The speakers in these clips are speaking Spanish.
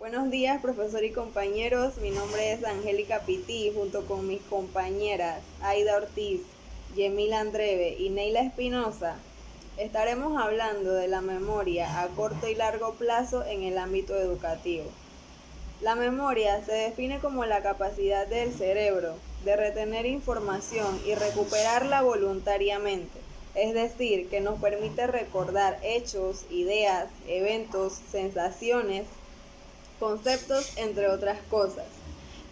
Buenos días, profesor y compañeros. Mi nombre es Angélica Pití, junto con mis compañeras Aida Ortiz, Yemila Andreve y Neila Espinosa. Estaremos hablando de la memoria a corto y largo plazo en el ámbito educativo. La memoria se define como la capacidad del cerebro de retener información y recuperarla voluntariamente, es decir, que nos permite recordar hechos, ideas, eventos, sensaciones, conceptos, entre otras cosas.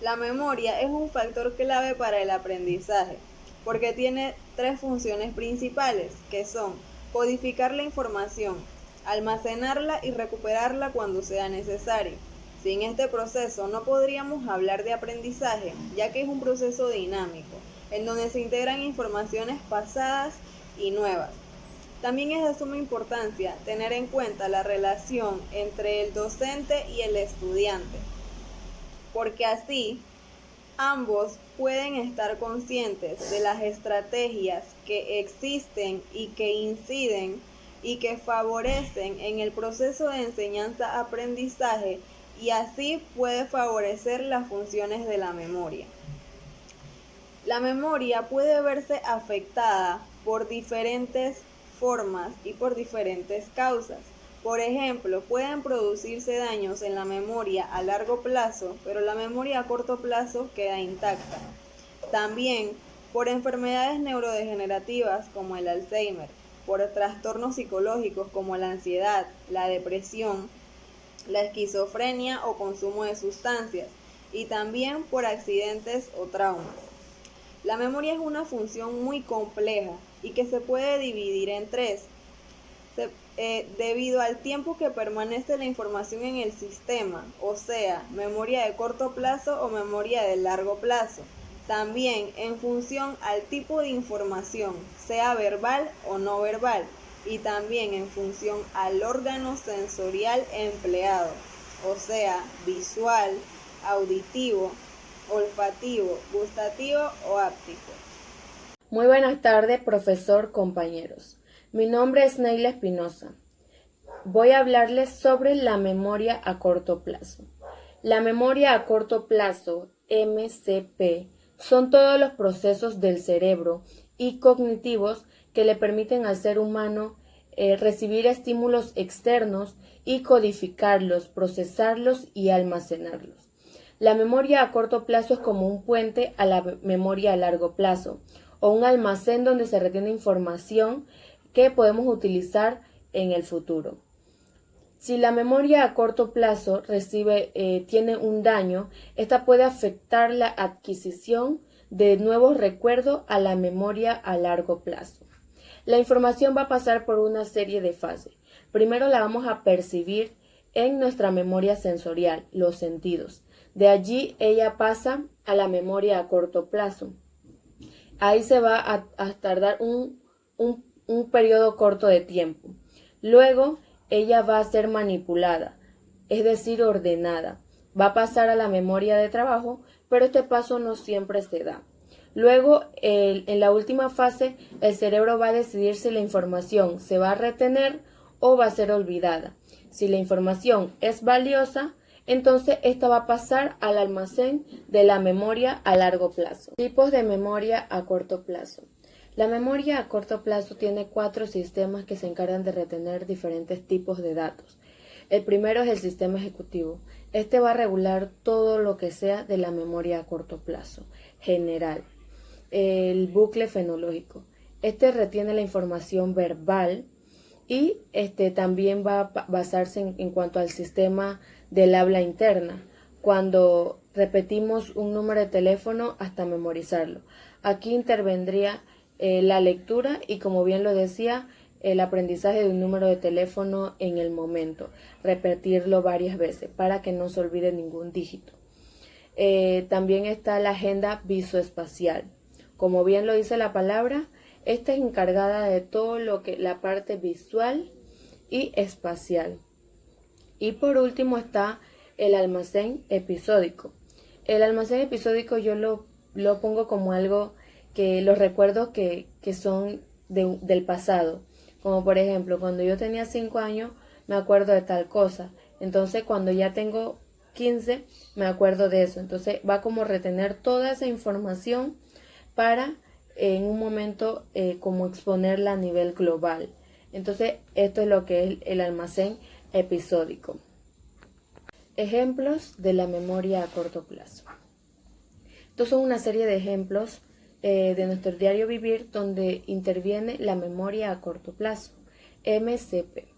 La memoria es un factor clave para el aprendizaje, porque tiene tres funciones principales, que son codificar la información, almacenarla y recuperarla cuando sea necesario. Sin este proceso no podríamos hablar de aprendizaje, ya que es un proceso dinámico, en donde se integran informaciones pasadas y nuevas. También es de suma importancia tener en cuenta la relación entre el docente y el estudiante, porque así ambos pueden estar conscientes de las estrategias que existen y que inciden y que favorecen en el proceso de enseñanza-aprendizaje, y así puede favorecer las funciones de la memoria. La memoria puede verse afectada por diferentes formas y por diferentes causas. Por ejemplo, pueden producirse daños en la memoria a largo plazo, pero la memoria a corto plazo queda intacta. También por enfermedades neurodegenerativas como el Alzheimer, por trastornos psicológicos como la ansiedad, la depresión, la esquizofrenia o consumo de sustancias, y también por accidentes o traumas. La memoria es una función muy compleja y que se puede dividir en tres, debido al tiempo que permanece la información en el sistema, o sea, memoria de corto plazo o memoria de largo plazo. También en función al tipo de información, sea verbal o no verbal, y también en función al órgano sensorial empleado, o sea, visual, auditivo, olfativo, gustativo o áptico. Muy buenas tardes, profesor, compañeros. Mi nombre es Neila Espinosa. Voy a hablarles sobre la memoria a corto plazo. La memoria a corto plazo, MCP, son todos los procesos del cerebro y cognitivos que le permiten al ser humano recibir estímulos externos y codificarlos, procesarlos y almacenarlos. La memoria a corto plazo es como un puente a la memoria a largo plazo, o un almacén donde se retiene información que podemos utilizar en el futuro. Si la memoria a corto plazo tiene un daño, esta puede afectar la adquisición de nuevos recuerdos a la memoria a largo plazo. La información va a pasar por una serie de fases. Primero la vamos a percibir en nuestra memoria sensorial, los sentidos. De allí ella pasa a la memoria a corto plazo. Ahí se va a tardar un periodo corto de tiempo. Luego ella va a ser manipulada, es decir, ordenada. Va a pasar a la memoria de trabajo, pero este paso no siempre se da. Luego, en la última fase, el cerebro va a decidir si la información se va a retener o va a ser olvidada. Si la información es valiosa, entonces esta va a pasar al almacén de la memoria a largo plazo. Tipos de memoria a corto plazo. La memoria a corto plazo tiene 4 sistemas que se encargan de retener diferentes tipos de datos. El primero es el sistema ejecutivo. Este va a regular todo lo que sea de la memoria a corto plazo, general. El bucle fenológico. Este retiene la información verbal y también va a basarse en cuanto al sistema del habla interna, cuando repetimos un número de teléfono hasta memorizarlo. Aquí intervendría la lectura y, como bien lo decía, el aprendizaje de un número de teléfono en el momento, repetirlo varias veces para que no se olvide ningún dígito. También está la agenda visoespacial. Como bien lo dice la palabra, esta es encargada de todo lo que la parte visual y espacial. Y por último está el almacén episódico. El almacén episódico yo lo pongo como algo que los recuerdos que son del pasado. Como por ejemplo, cuando yo tenía 5 años me acuerdo de tal cosa. Entonces cuando ya tengo 15 me acuerdo de eso. Entonces va como retener toda esa información para en un momento como exponerla a nivel global. Entonces esto es lo que es el almacén episódico. Ejemplos de la memoria a corto plazo. Estos son una serie de ejemplos de nuestro diario vivir donde interviene la memoria a corto plazo, MCP.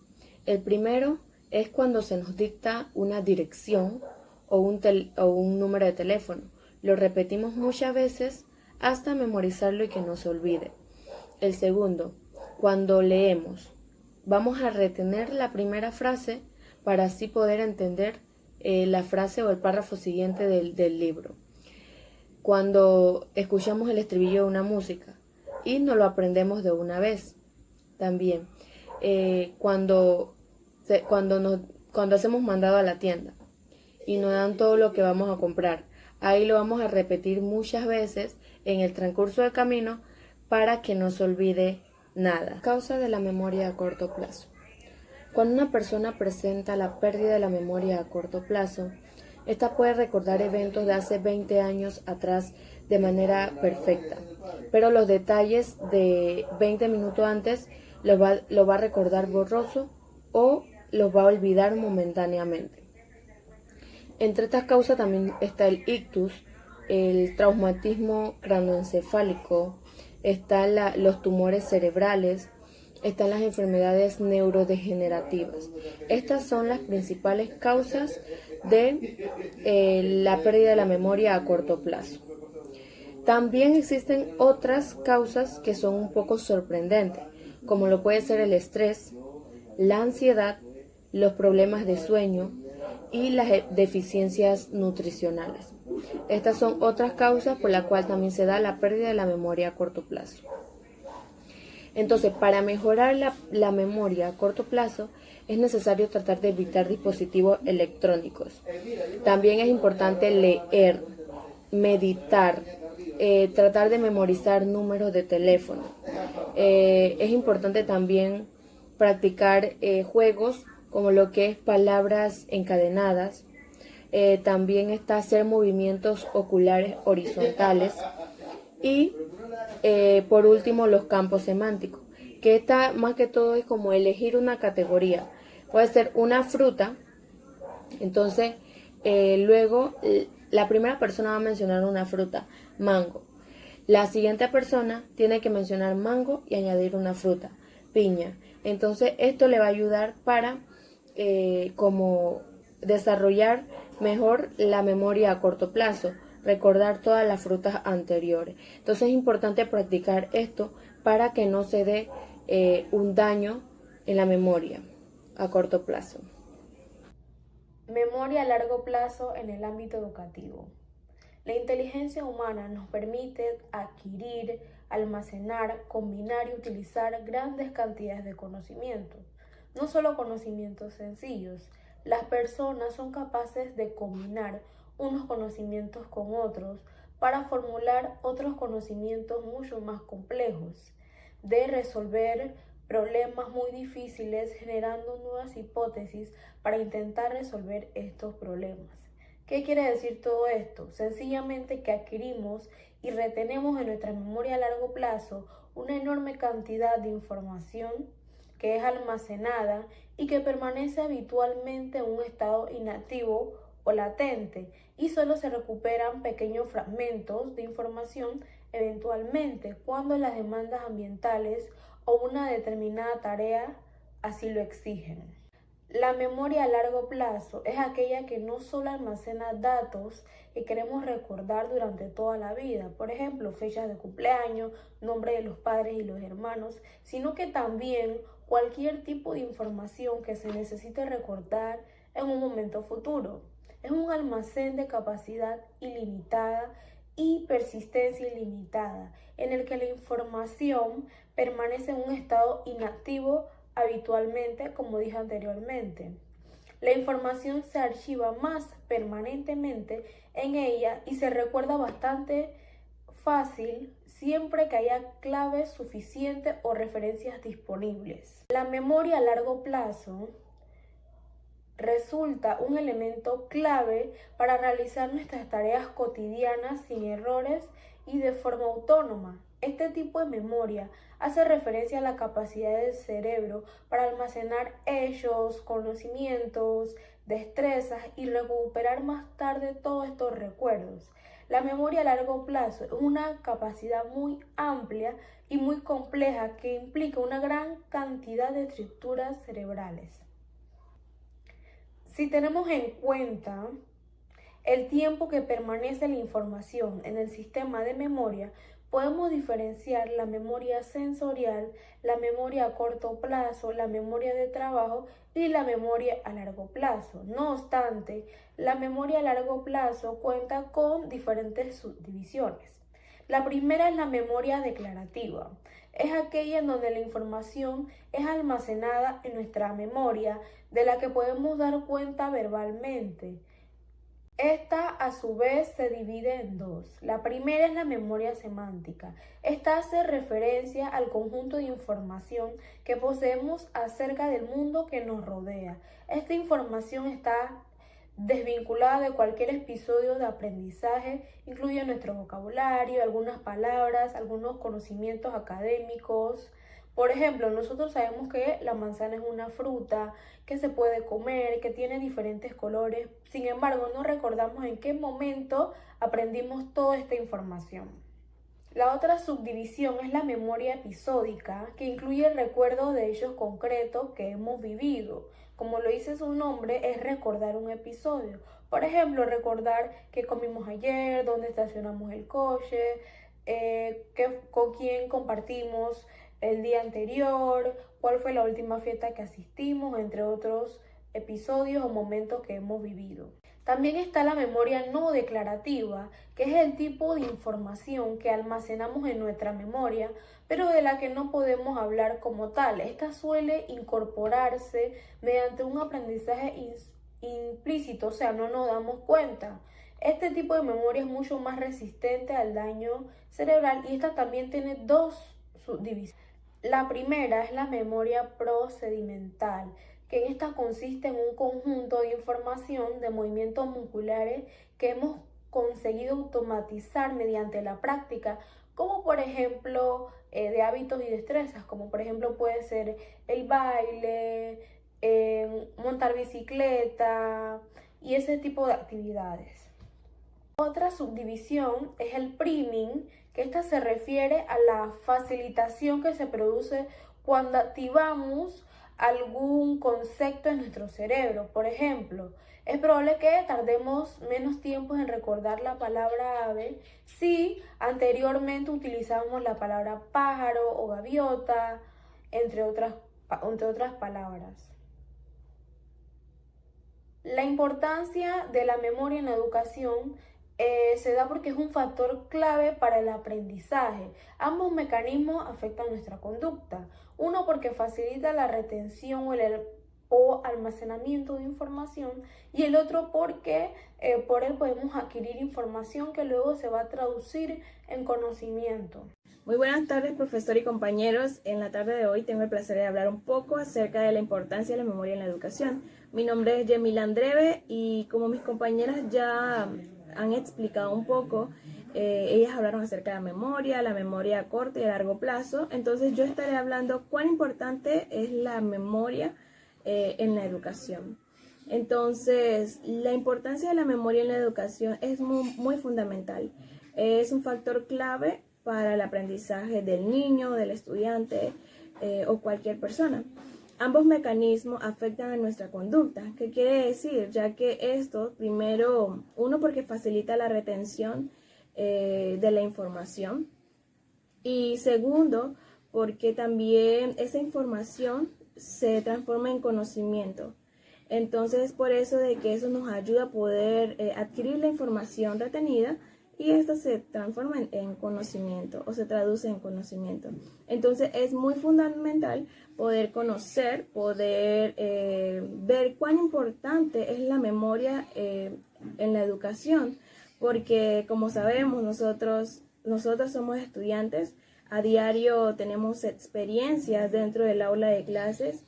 El primero es cuando se nos dicta una dirección o un número de teléfono. Lo repetimos muchas veces hasta memorizarlo y que no se olvide. El segundo, cuando leemos, vamos a retener la primera frase para así poder entender la frase o el párrafo siguiente del libro. Cuando escuchamos el estribillo de una música y nos lo aprendemos de una vez. También cuando hacemos mandado a la tienda y nos dan todo lo que vamos a comprar, ahí lo vamos a repetir muchas veces en el transcurso del camino para que no se olvide nada. Causa de la memoria a corto plazo. Cuando una persona presenta la pérdida de la memoria a corto plazo, esta puede recordar eventos de hace 20 años atrás de manera perfecta, pero los detalles de 20 minutos antes lo va a recordar borroso o los va a olvidar momentáneamente. Entre estas causas también está el ictus, el traumatismo craneoencefálico, están los tumores cerebrales, están las enfermedades neurodegenerativas. Estas son las principales causas de la pérdida de la memoria a corto plazo. También existen otras causas que son un poco sorprendentes, como lo puede ser el estrés, la ansiedad, los problemas de sueño y las deficiencias nutricionales. Estas son otras causas por las cuales también se da la pérdida de la memoria a corto plazo. Entonces, para mejorar la memoria a corto plazo, es necesario tratar de evitar dispositivos electrónicos. También es importante leer, meditar, tratar de memorizar números de teléfono. Es importante también practicar juegos como lo que es palabras encadenadas. También está hacer movimientos oculares horizontales. Y por último, los campos semánticos, que esta más que todo es como elegir una categoría. Puede ser una fruta, entonces luego la primera persona va a mencionar una fruta, mango. La siguiente persona tiene que mencionar mango y añadir una fruta, piña. Entonces esto le va a ayudar para como desarrollar mejor la memoria a corto plazo, recordar todas las frutas anteriores. Entonces es importante practicar esto para que no se dé un daño en la memoria a corto plazo. Memoria a largo plazo en el ámbito educativo. La inteligencia humana nos permite adquirir, almacenar, combinar y utilizar grandes cantidades de conocimientos. No solo conocimientos sencillos, las personas son capaces de combinar unos conocimientos con otros para formular otros conocimientos mucho más complejos, de resolver problemas muy difíciles generando nuevas hipótesis para intentar resolver estos problemas. ¿Qué quiere decir todo esto? Sencillamente que adquirimos y retenemos en nuestra memoria a largo plazo una enorme cantidad de información que es almacenada y que permanece habitualmente en un estado inactivo o latente y solo se recuperan pequeños fragmentos de información eventualmente cuando las demandas ambientales o una determinada tarea así lo exigen. La memoria a largo plazo es aquella que no solo almacena datos que queremos recordar durante toda la vida, por ejemplo, fechas de cumpleaños, nombre de los padres y los hermanos, sino que también cualquier tipo de información que se necesite recordar en un momento futuro. Es un almacén de capacidad ilimitada y persistencia ilimitada, en el que la información permanece en un estado inactivo habitualmente, como dije anteriormente. La información se archiva más permanentemente en ella y se recuerda bastante fácil siempre que haya claves suficientes o referencias disponibles. La memoria a largo plazo resulta un elemento clave para realizar nuestras tareas cotidianas sin errores y de forma autónoma. Este tipo de memoria hace referencia a la capacidad del cerebro para almacenar hechos, conocimientos, destrezas y recuperar más tarde todos estos recuerdos. La memoria a largo plazo es una capacidad muy amplia y muy compleja que implica una gran cantidad de estructuras cerebrales. Si tenemos en cuenta el tiempo que permanece la información en el sistema de memoria, podemos diferenciar la memoria sensorial, la memoria a corto plazo, la memoria de trabajo y la memoria a largo plazo. No obstante, la memoria a largo plazo cuenta con diferentes subdivisiones. La primera es la memoria declarativa. Es aquella en donde la información es almacenada en nuestra memoria, de la que podemos dar cuenta verbalmente. Esta, a su vez, se divide en dos. La primera es la memoria semántica. Esta hace referencia al conjunto de información que poseemos acerca del mundo que nos rodea. Esta información está desvinculada de cualquier episodio de aprendizaje, incluye nuestro vocabulario, algunas palabras, algunos conocimientos académicos. Por ejemplo, nosotros sabemos que la manzana es una fruta, que se puede comer, que tiene diferentes colores. Sin embargo, no recordamos en qué momento aprendimos toda esta información. La otra subdivisión es la memoria episódica, que incluye el recuerdo de hechos concretos que hemos vivido. Como lo dice su nombre, es recordar un episodio. Por ejemplo, recordar qué comimos ayer, dónde estacionamos el coche, con quién compartimos el día anterior, cuál fue la última fiesta que asistimos, entre otros episodios o momentos que hemos vivido. También está la memoria no declarativa, que es el tipo de información que almacenamos en nuestra memoria, pero de la que no podemos hablar como tal. Esta suele incorporarse mediante un aprendizaje implícito, o sea, no nos damos cuenta. Este tipo de memoria es mucho más resistente al daño cerebral y esta también tiene dos subdivisiones. La primera es la memoria procedimental, que en esta consiste en un conjunto de información de movimientos musculares que hemos conseguido automatizar mediante la práctica, como por ejemplo de hábitos y destrezas, como por ejemplo puede ser el baile, montar bicicleta y ese tipo de actividades. Otra subdivisión es el priming, que esta se refiere a la facilitación que se produce cuando activamos algún concepto en nuestro cerebro. Por ejemplo, es probable que tardemos menos tiempo en recordar la palabra ave si anteriormente utilizamos la palabra pájaro o gaviota, entre otras palabras. La importancia de la memoria en la educación se da porque es un factor clave para el aprendizaje. Ambos mecanismos afectan nuestra conducta. Uno porque facilita la retención o almacenamiento de información y el otro porque por él podemos adquirir información que luego se va a traducir en conocimiento. Muy buenas tardes, profesor y compañeros. En la tarde de hoy tengo el placer de hablar un poco acerca de la importancia de la memoria en la educación. Mi nombre es Yemila Andreve y como mis compañeras ya han explicado un poco, ellas hablaron acerca de la memoria a corto y a largo plazo. Entonces yo estaré hablando cuán importante es la memoria en la educación. Entonces, la importancia de la memoria en la educación es muy fundamental. Es un factor clave para el aprendizaje del niño, del estudiante o cualquier persona. Ambos mecanismos afectan a nuestra conducta. ¿Qué quiere decir? Ya que esto, primero, uno porque facilita la retención de la información y segundo, porque también esa información se transforma en conocimiento. Entonces, por eso de que eso nos ayuda a poder adquirir la información retenida y esta se transforma en conocimiento o se traduce en conocimiento. Entonces es muy fundamental poder conocer, poder ver cuán importante es la memoria en la educación, porque como sabemos nosotros somos estudiantes, a diario tenemos experiencias dentro del aula de clases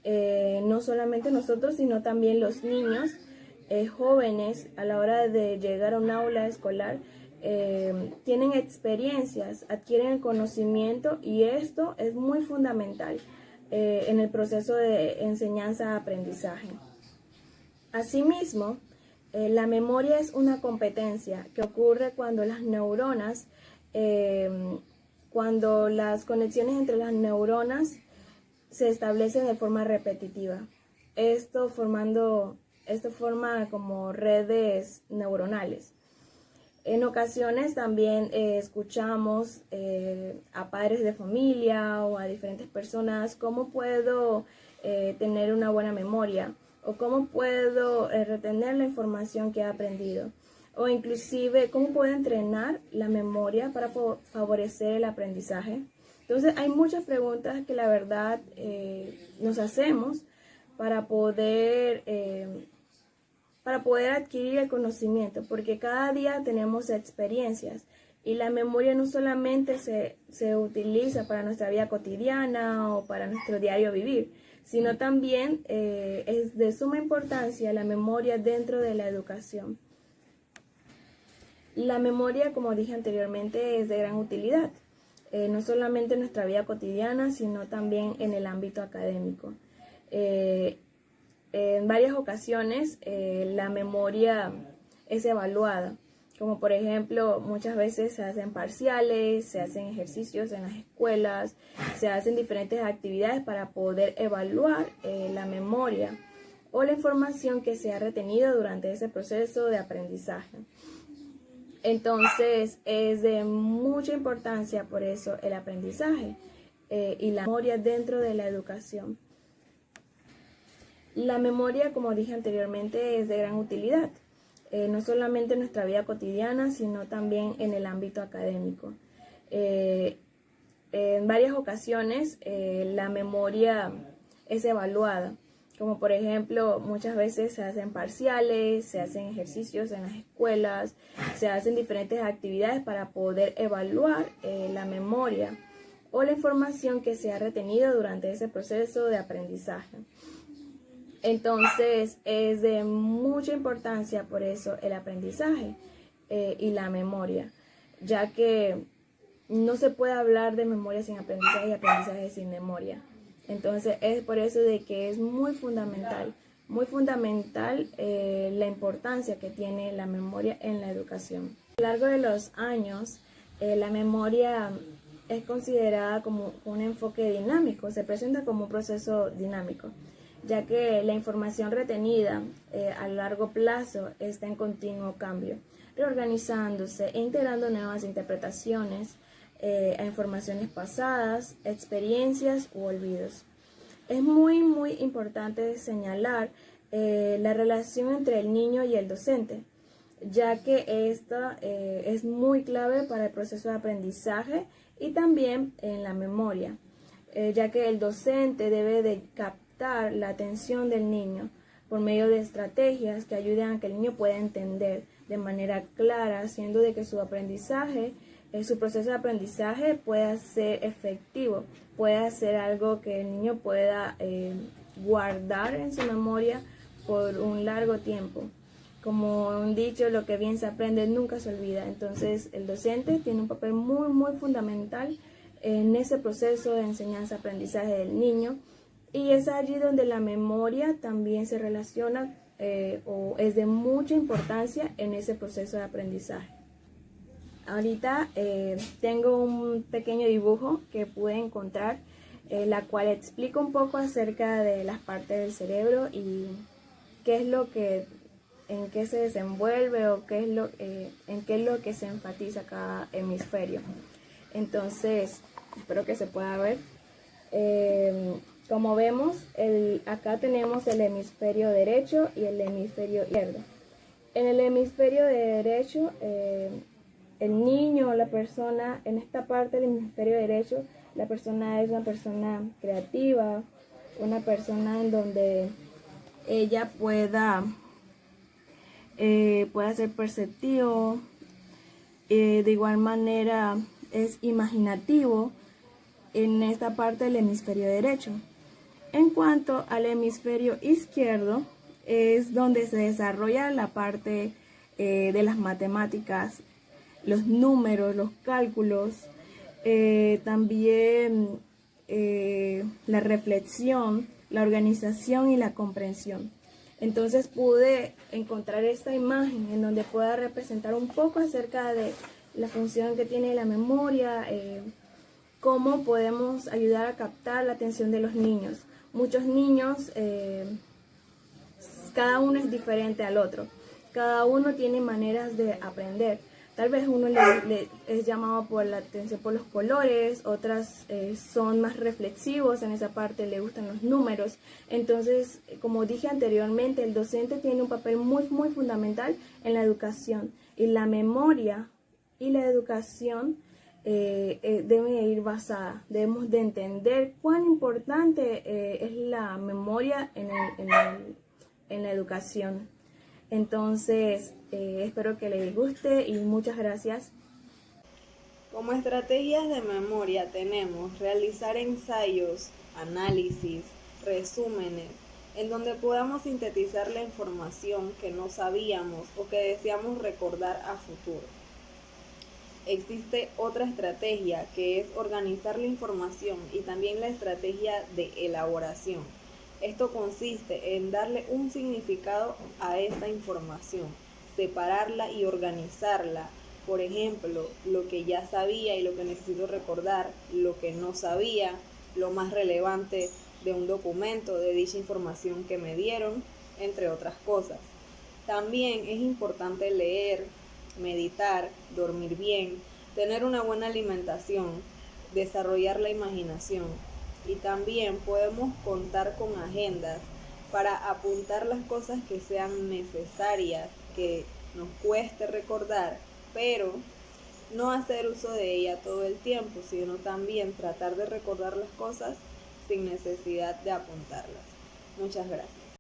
no solamente nosotros, sino también los niños, jóvenes, a la hora de llegar a un aula escolar, tienen experiencias, adquieren el conocimiento y esto es muy fundamental en el proceso de enseñanza-aprendizaje. Asimismo, la memoria es una competencia que ocurre cuando las neuronas, cuando las conexiones entre las neuronas se establecen de forma repetitiva. Esto forma como redes neuronales. En ocasiones también escuchamos a padres de familia o a diferentes personas cómo puedo tener una buena memoria o cómo puedo retener la información que he aprendido o inclusive cómo puedo entrenar la memoria para favorecer el aprendizaje. Entonces hay muchas preguntas que la verdad nos hacemos para poder adquirir el conocimiento, porque cada día tenemos experiencias y la memoria no solamente se utiliza para nuestra vida cotidiana o para nuestro diario vivir, sino también es de suma importancia la memoria dentro de la educación. La memoria, como dije anteriormente, es de gran utilidad, no solamente en nuestra vida cotidiana, sino también en el ámbito académico. En varias ocasiones la memoria es evaluada, como por ejemplo muchas veces se hacen parciales, se hacen ejercicios en las escuelas, se hacen diferentes actividades para poder evaluar la memoria o la información que se ha retenido durante ese proceso de aprendizaje. Entonces es de mucha importancia por eso el aprendizaje y la memoria dentro de la educación. La memoria, como dije anteriormente, es de gran utilidad, no solamente en nuestra vida cotidiana, sino también en el ámbito académico. En varias ocasiones la memoria es evaluada, como por ejemplo muchas veces se hacen parciales, se hacen ejercicios en las escuelas, se hacen diferentes actividades para poder evaluar la memoria o la información que se ha retenido durante ese proceso de aprendizaje. Entonces es de mucha importancia por eso el aprendizaje y la memoria, ya que no se puede hablar de memoria sin aprendizaje y aprendizaje sin memoria. Entonces es por eso de que es muy fundamental la importancia que tiene la memoria en la educación. A lo largo de los años, la memoria es considerada como un enfoque dinámico, se presenta como un proceso dinámico, ya que la información retenida a largo plazo está en continuo cambio, reorganizándose e integrando nuevas interpretaciones a informaciones pasadas, experiencias u olvidos. Es muy importante señalar la relación entre el niño y el docente, ya que esta es muy clave para el proceso de aprendizaje y también en la memoria, ya que el docente debe de captar la atención del niño por medio de estrategias que ayuden a que el niño pueda entender de manera clara, haciendo de que su aprendizaje, su proceso de aprendizaje pueda ser efectivo, pueda ser algo que el niño pueda guardar en su memoria por un largo tiempo. Como un dicho, lo que bien se aprende nunca se olvida. Entonces el docente tiene un papel muy fundamental en ese proceso de enseñanza-aprendizaje del niño, y es allí donde la memoria también se relaciona o es de mucha importancia en ese proceso de aprendizaje. Ahorita tengo un pequeño dibujo que pude encontrar, la cual explica un poco acerca de las partes del cerebro y qué es lo que, en qué se desenvuelve o en qué es lo que se enfatiza cada hemisferio. Entonces, espero que se pueda ver. Como vemos, acá tenemos el hemisferio derecho y el hemisferio izquierdo. En el hemisferio derecho, el niño o la persona, en esta parte del hemisferio derecho, la persona es una persona creativa, una persona en donde ella pueda ser perceptivo, de igual manera es imaginativo en esta parte del hemisferio derecho. En cuanto al hemisferio izquierdo, es donde se desarrolla la parte de las matemáticas, los números, los cálculos, también la reflexión, la organización y la comprensión. Entonces pude encontrar esta imagen en donde pueda representar un poco acerca de la función que tiene la memoria, cómo podemos ayudar a captar la atención de los niños. Muchos niños, cada uno es diferente al otro, cada uno tiene maneras de aprender. Tal vez uno le es llamado por la atención por los colores, otras son más reflexivos en esa parte, le gustan los números. Entonces, como dije anteriormente, el docente tiene un papel muy fundamental en la educación. Y la memoria y la educación deben ir basadas. Debemos de entender cuán importante es la memoria en la educación. Entonces, espero que les guste y muchas gracias. Como estrategias de memoria tenemos realizar ensayos, análisis, resúmenes, en donde podamos sintetizar la información que no sabíamos o que deseamos recordar a futuro. Existe otra estrategia que es organizar la información y también la estrategia de elaboración. Esto consiste en darle un significado a esta información, separarla y organizarla. Por ejemplo, lo que ya sabía y lo que necesito recordar, lo que no sabía, lo más relevante de un documento, de dicha información que me dieron, entre otras cosas. También es importante leer, meditar, dormir bien, tener una buena alimentación, desarrollar la imaginación. Y también podemos contar con agendas para apuntar las cosas que sean necesarias, que nos cueste recordar, pero no hacer uso de ella todo el tiempo, sino también tratar de recordar las cosas sin necesidad de apuntarlas. Muchas gracias.